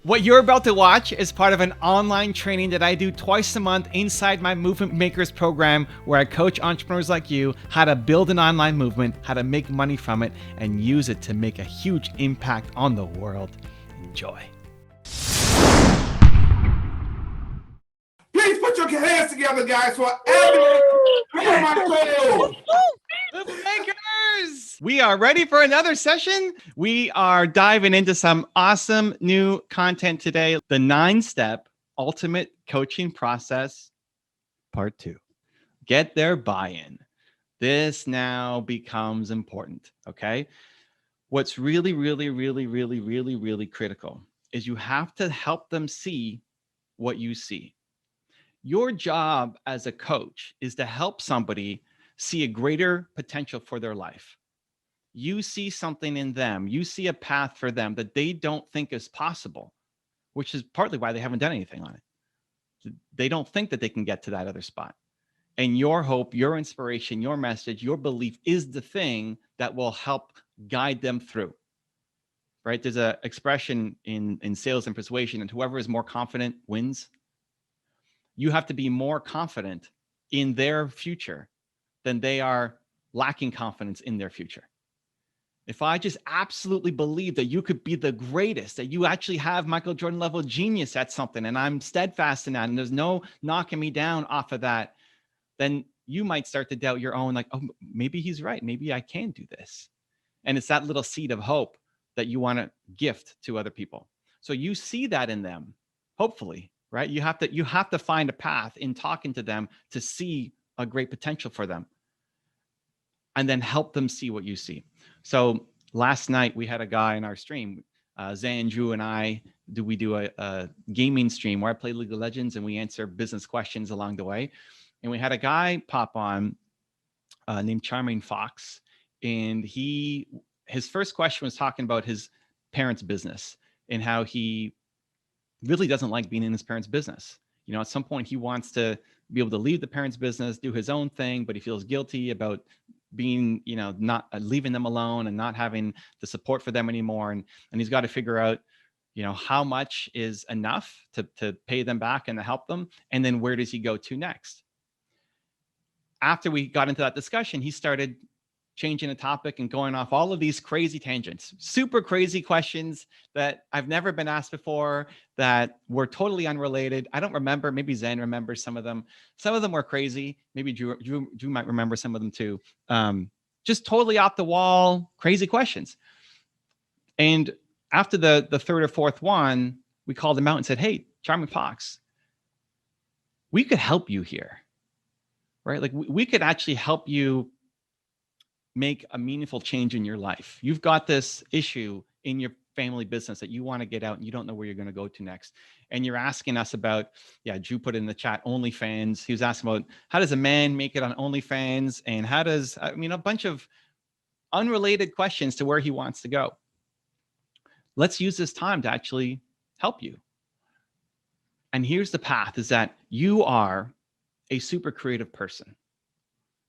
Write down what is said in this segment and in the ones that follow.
What you're about to watch is part of an online training that I do twice a month inside my Movement Makers program, where I coach entrepreneurs like you how to build an online movement, how to make money from it, and use it to make a huge impact on the world. Enjoy. Please put your hands together, guys, for Carmichael. Movement Makers! We are ready for another session. We are diving into some awesome new content today. The 9-step ultimate coaching process, part 2. Get their buy-in. This now becomes important, okay? What's really critical is you have to help them see what you see. Your job as a coach is to help somebody see a greater potential for their life. You see something in them, you see a path for them that they don't think is possible, which is partly why they haven't done anything on it. They don't think that they can get to that other spot. And your hope, your inspiration, your message, your belief is the thing that will help guide them through. Right? There's an expression in sales and persuasion, and whoever is more confident wins. You have to be more confident in their future than they are lacking confidence in their future. If I just absolutely believe that you could be the greatest, that you actually have Michael Jordan level genius at something, and I'm steadfast in that, and there's no knocking me down off of that, then you might start to doubt your own, like, oh, maybe he's right. Maybe I can do this. And it's that little seed of hope that you want to gift to other people. So you see that in them, hopefully, right? You have to find a path in talking to them to see a great potential for them, and then help them see what you see. So last night we had a guy in our stream, Zan, Drew, and I we do a gaming stream where I play League of Legends and we answer business questions along the way. And we had a guy pop on named Charming Fox, and his first question was talking about his parents' business and how he really doesn't like being in his parents' business. You know, at some point he wants to be able to leave the parents' business, do his own thing, but he feels guilty about being, you know, not leaving them alone and not having the support for them anymore. And he's got to figure out, you know, how much is enough to pay them back and to help them. And then where does he go to next? After we got into that discussion, he started changing the topic and going off all of these crazy tangents, super crazy questions that I've never been asked before, that were totally unrelated. I don't remember. Maybe Zen remembers some of them. Some of them were crazy. Maybe Drew might remember some of them too. Just totally off the wall, crazy questions. And after the third or fourth one, we called him out and said, "Hey, Charming Fox, we could help you here, right? Like we could actually help you make a meaningful change in your life. You've got this issue in your family business that you want to get out and you don't know where you're going to go to next. And you're asking us about," Drew put in the chat, OnlyFans. He was asking about how does a man make it on OnlyFans, and how does, a bunch of unrelated questions to where he wants to go. Let's use this time to actually help you. And here's the path, is that you are a super creative person.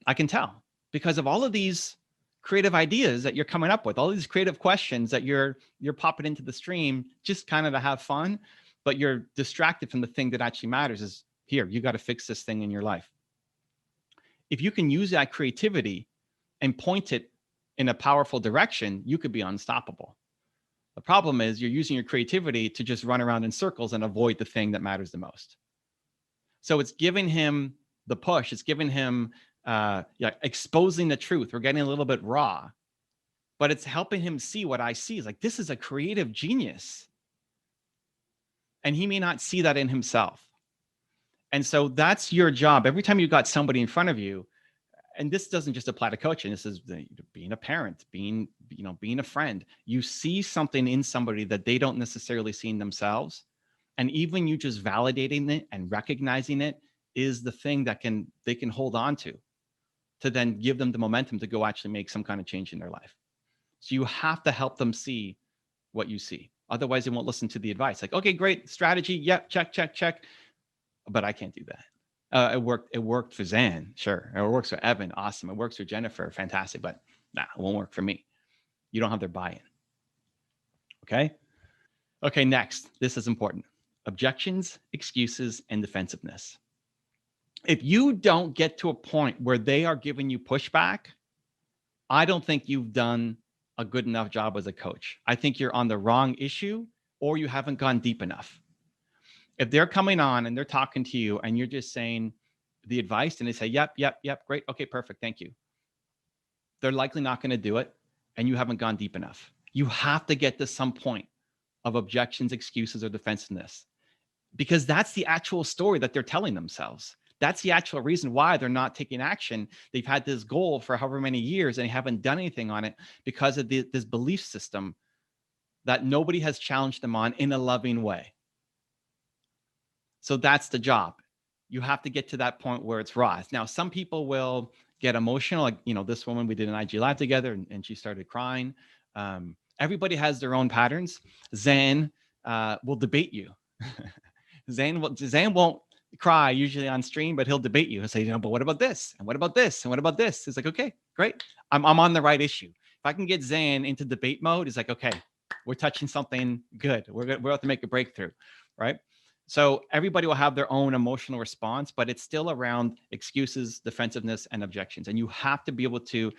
I can tell, because of all of these creative ideas that you're coming up with, all these creative questions that you're popping into the stream just kind of to have fun, but you're distracted from the thing that actually matters. Is here, you got to fix this thing in your life. If you can use that creativity and point it in a powerful direction, you could be unstoppable. The problem is you're using your creativity to just run around in circles and avoid the thing that matters the most. So it's giving him the push. It's giving him exposing the truth. We're getting a little bit raw, but it's helping him see what I see. Is like, this is a creative genius. And he may not see that in himself. And so that's your job. Every time you've got somebody in front of you, and this doesn't just apply to coaching, this is being a parent, being a friend. You see something in somebody that they don't necessarily see in themselves. And even you just validating it and recognizing it is the thing that they can hold on to then give them the momentum to go actually make some kind of change in their life. So you have to help them see what you see. Otherwise, they won't listen to the advice. Like, okay, great strategy. Yep, check. But I can't do that. It worked for Zan, sure. It works for Evan, awesome. It works for Jennifer, fantastic. But nah, it won't work for me. You don't have their buy-in. Okay? Okay, next, this is important. Objections, excuses, and defensiveness. If you don't get to a point where they are giving you pushback, I don't think you've done a good enough job as a coach. I think you're on the wrong issue or you haven't gone deep enough. If they're coming on and they're talking to you and you're just saying the advice and they say, yep, great, okay, perfect, thank you. They're likely not going to do it and you haven't gone deep enough. You have to get to some point of objections, excuses, or defensiveness because that's the actual story that they're telling themselves. That's the actual reason why they're not taking action. They've had this goal for however many years and they haven't done anything on it because of this belief system that nobody has challenged them on in a loving way. So that's the job. You have to get to that point where it's raw. Now, some people will get emotional. Like, this woman, we did an IG live together and she started crying. Everybody has their own patterns. Zan will debate you. Zan won't cry usually on stream, but he'll debate you. He'll say, but what about this? And what about this? And what about this? It's like, okay, great. I'm on the right issue. If I can get Zan into debate mode, it's like, okay, we're touching something good. We're about to make a breakthrough, right? So everybody will have their own emotional response, but it's still around excuses, defensiveness, and objections. And you have to be able to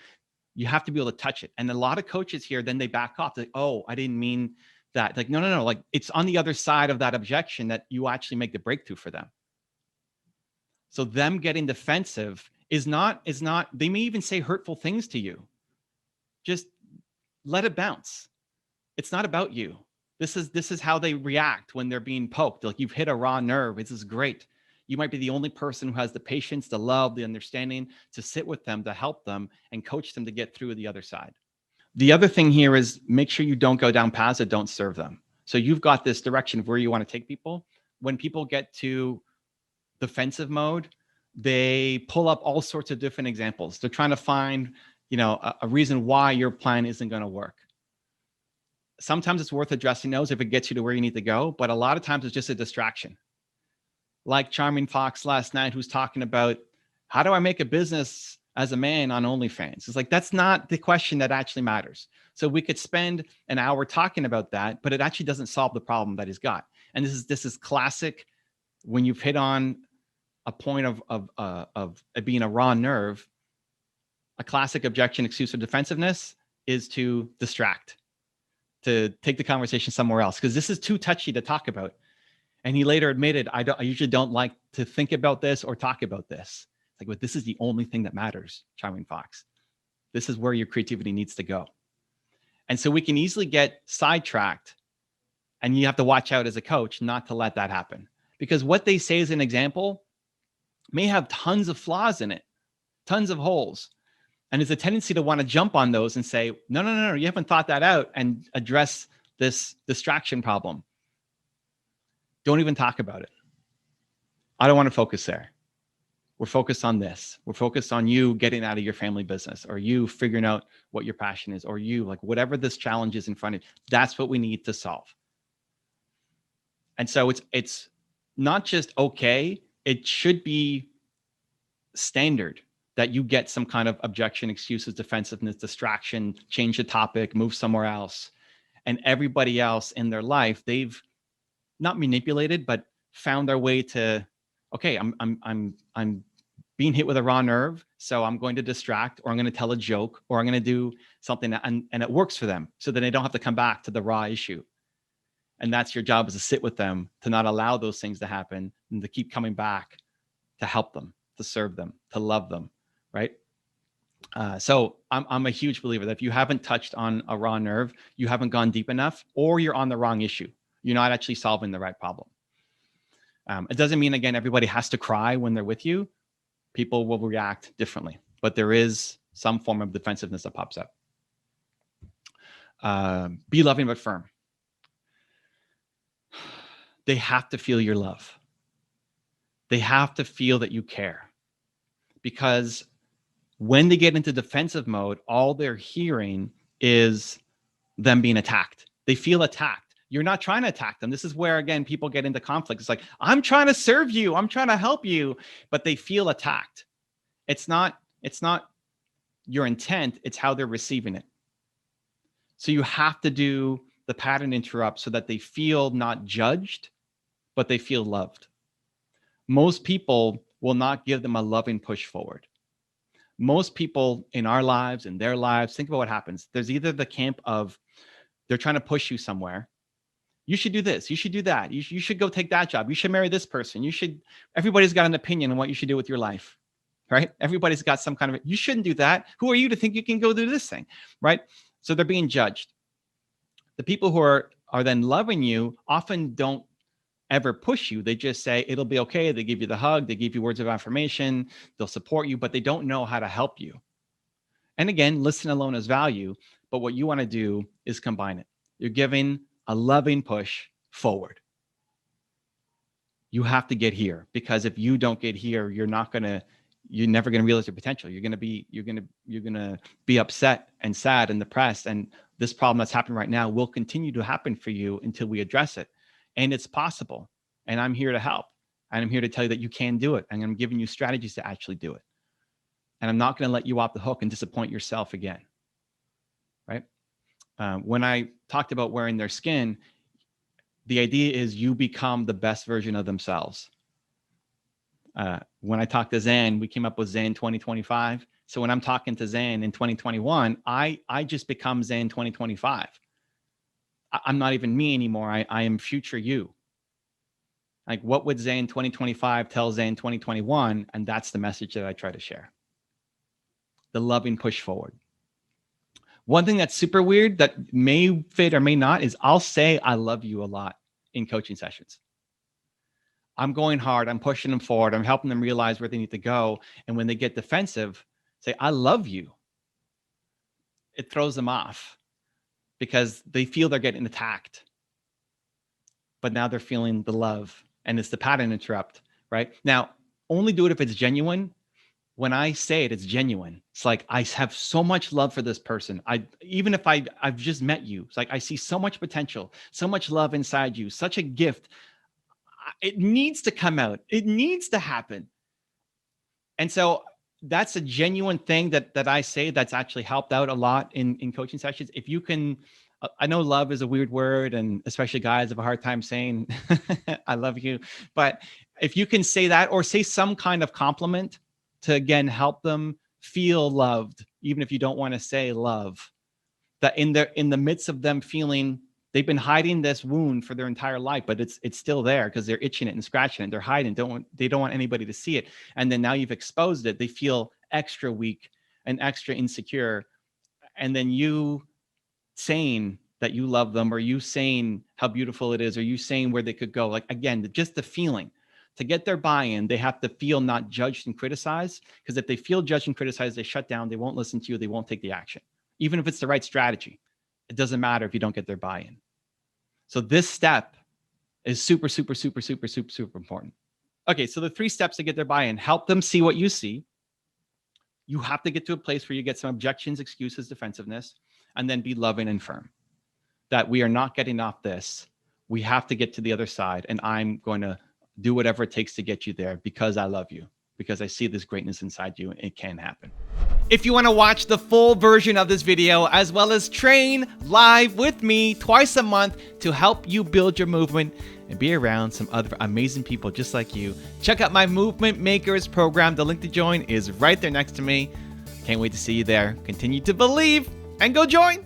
touch it. And a lot of coaches here, then they back off. Like, oh, I didn't mean that. Like, no. Like it's on the other side of that objection that you actually make the breakthrough for them. So them getting defensive is not, they may even say hurtful things to you. Just let it bounce. It's not about you. This is how they react when they're being poked. Like you've hit a raw nerve. This is great. You might be the only person who has the patience, the love, the understanding to sit with them, to help them and coach them to get through the other side. The other thing here is make sure you don't go down paths that don't serve them. So you've got this direction of where you want to take people. When people get to defensive mode, they pull up all sorts of different examples. They're trying to find, a reason why your plan isn't going to work. Sometimes it's worth addressing those if it gets you to where you need to go, but a lot of times it's just a distraction. Like Charming Fox last night, who's talking about how do I make a business as a man on OnlyFans? It's like, that's not the question that actually matters. So we could spend an hour talking about that, but it actually doesn't solve the problem that he's got. And this is classic when you've hit on a point of being a raw nerve. A classic objection, excuse, or defensiveness is to distract, to take the conversation somewhere else, because this is too touchy to talk about. And he later admitted, I usually don't like to think about this or talk about this. Like, but this is the only thing that matters, Charming Fox. This is where your creativity needs to go. And so we can easily get sidetracked, and you have to watch out as a coach not to let that happen, because what they say as an example may have tons of flaws in it, tons of holes. And there's a tendency to want to jump on those and say, no, you haven't thought that out and address this distraction problem. Don't even talk about it. I don't want to focus there. We're focused on this. We're focused on you getting out of your family business, or you figuring out what your passion is, or you, like, whatever this challenge is in front of you. That's what we need to solve. And so it's not just okay. It should be standard that you get some kind of objection, excuses, defensiveness, distraction, change the topic, move somewhere else. And everybody else in their life, they've not manipulated, but found their way to, okay, I'm being hit with a raw nerve, so I'm going to distract, or I'm going to tell a joke, or I'm going to do something that, and it works for them, so that they don't have to come back to the raw issue. And that's your job, is to sit with them, to not allow those things to happen, and to keep coming back to help them, to serve them, to love them, right? So I'm a huge believer that if you haven't touched on a raw nerve, you haven't gone deep enough, or you're on the wrong issue. You're not actually solving the right problem. It doesn't mean, again, everybody has to cry when they're with you. People will react differently, but there is some form of defensiveness that pops up. Be loving but firm. They have to feel your love. They have to feel that you care, because when they get into defensive mode, all they're hearing is them being attacked. They feel attacked. You're not trying to attack them. This is where, again, people get into conflict. It's like, I'm trying to serve you, I'm trying to help you, but they feel attacked. It's not your intent, it's how they're receiving it. So you have to do the pattern interrupt so that they feel not judged, but they feel loved. Most people will not give them a loving push forward. Most people in our lives, in their lives, think about what happens. There's either the camp of they're trying to push you somewhere. You should do this. You should do that. You should go take that job. You should marry this person. Everybody's got an opinion on what you should do with your life, right? Everybody's got some kind of, you shouldn't do that. Who are you to think you can go do this thing, right? So they're being judged. The people who are then loving you often don't ever push you. They just say, it'll be okay. They give you the hug. They give you words of affirmation. They'll support you, but they don't know how to help you. And again, listen alone is value, but what you want to do is combine it. You're giving a loving push forward. You have to get here, because if you don't get here, you're never going to realize your potential. You're going to be upset and sad and depressed. And this problem that's happening right now will continue to happen for you until we address it. And it's possible. And I'm here to help. And I'm here to tell you that you can do it. And I'm giving you strategies to actually do it. And I'm not going to let you off the hook and disappoint yourself again. Right? When I talked about wearing their skin, the idea is you become the best version of themselves. When I talked to Zan, we came up with Zan 2025. So when I'm talking to Zan in 2021, I just become Zan 2025. I'm not even me anymore. I am future you. Like, what would Zan 2025 tell Zan 2021? And that's the message that I try to share. The loving push forward. One thing that's super weird that may fit or may not is I'll say I love you a lot in coaching sessions. I'm going hard. I'm pushing them forward. I'm helping them realize where they need to go. And when they get defensive, say, I love you. It throws them off because they feel they're getting attacked. But now they're feeling the love, and it's the pattern interrupt, right? Now, only do it if it's genuine. When I say it, it's genuine. It's like, I have so much love for this person. Even if I've just met you, it's like, I see so much potential, so much love inside you, such a gift. It needs to come out. It needs to happen. And so that's a genuine thing that I say that's actually helped out a lot in coaching sessions. If you can, I know love is a weird word, and especially guys have a hard time saying, I love you. But if you can say that, or say some kind of compliment to, again, help them feel loved, even if you don't want to say love, that in the midst of them feeling, they've been hiding this wound for their entire life, but it's still there because they're itching it and scratching it. They're hiding. They don't want anybody to see it. And then now you've exposed it. They feel extra weak and extra insecure. And then you saying that you love them, or you saying how beautiful it is, or you saying where they could go. Like, again, just the feeling. To get their buy-in, they have to feel not judged and criticized. Because if they feel judged and criticized, they shut down. They won't listen to you. They won't take the action. Even if it's the right strategy, it doesn't matter if you don't get their buy-in. So this step is super, super, super, super, super, super important. Okay, so the 3 steps to get their buy-in: help them see what you see. You have to get to a place where you get some objections, excuses, defensiveness, and then be loving and firm. That we are not getting off this. We have to get to the other side, and I'm going to do whatever it takes to get you there because I love you, because I see this greatness inside you, and it can happen. If you want to watch the full version of this video, as well as train live with me twice a month to help you build your movement and be around some other amazing people just like you, check out my Movement Makers program. The link to join is right there next to me. Can't wait to see you there. Continue to believe and go join.